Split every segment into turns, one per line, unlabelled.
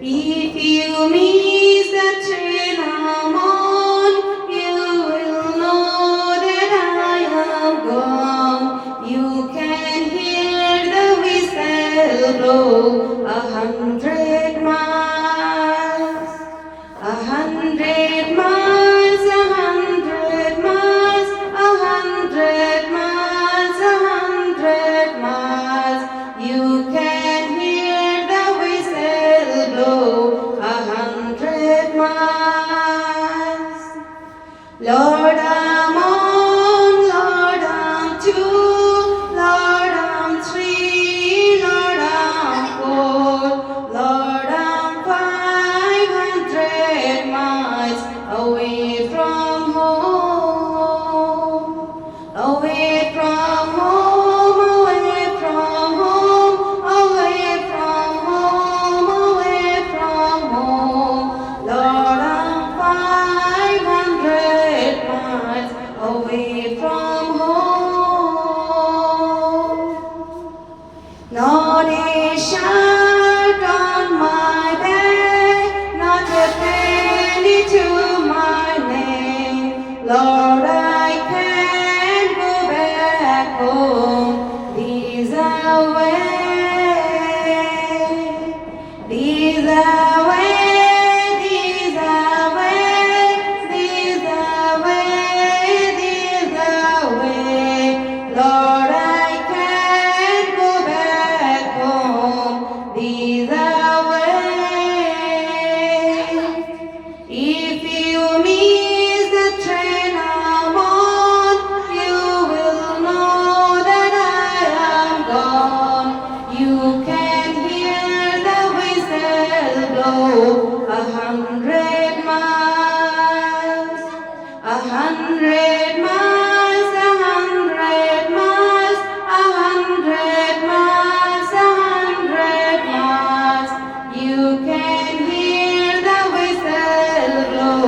If you miss the train I'm on, you will know that I am gone. You can hear the whistle blow 100 miles, 100 miles, 100 miles, 100 miles, 100 miles. You can hear the whistle blow 100 miles. Lord, I'm on, Lord, I'm two, Lord, I'm three, Lord, I'm four, Lord, I'm 500 miles away from home, away from home, away from home, away from home, away from home. Lord, I'm 500 miles away from home. Not a shirt on my back, not a penny to my name. Lord, I can't go back home. These are way, these are way, these are way, these are way, these are way. Lord, I can't go back home. These are way. If you miss the train I'm on, you will know that I am gone. You can hear the whistle blow 100 miles, 100 miles, 100 miles, 100 miles, 100 miles. You can hear the whistle blow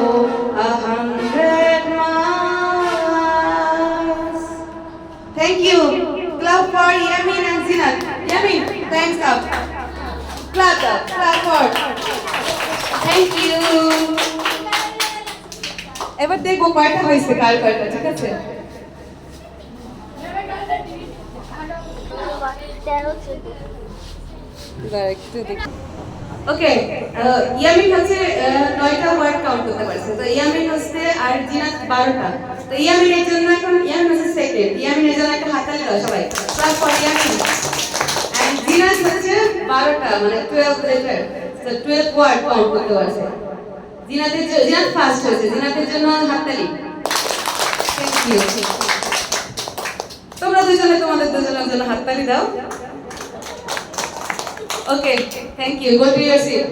100 miles. Thank you. Clap for Yamin and Zinat. Yamin, thanks up. Clap up, clap for. Thank you. এবার দেখবো কয়টা হয়েছে কার কয়টা, ঠিক আছে? একটু দেখি। ওকে, ইয়ামিন হচ্ছে 9টা ওয়ার্ড কাউন্ট করতে পারছে। তো ইয়ামিন হচ্ছে আর জিনাত 12টা। তো ইয়ামিনের জন্য এখন ইয়ামিন হচ্ছে সেকেন্ড। ইয়ামিনের জন্য একটা হাততালি দাও সবাই। Claps for Yamin. And Zinat হচ্ছে 12টা, মানে 12 লেটার। তো 12 ওয়ার্ড কাউন্ট করতে পারছে। জিনাত ফার্স্ট হয়েছে। জিনাতের জন্য হাততালি। Thank you. তোমরা দুজনে তোমাদের দুজনের জন্য হাততালি দাও। Okay, thank you. Go to your seat.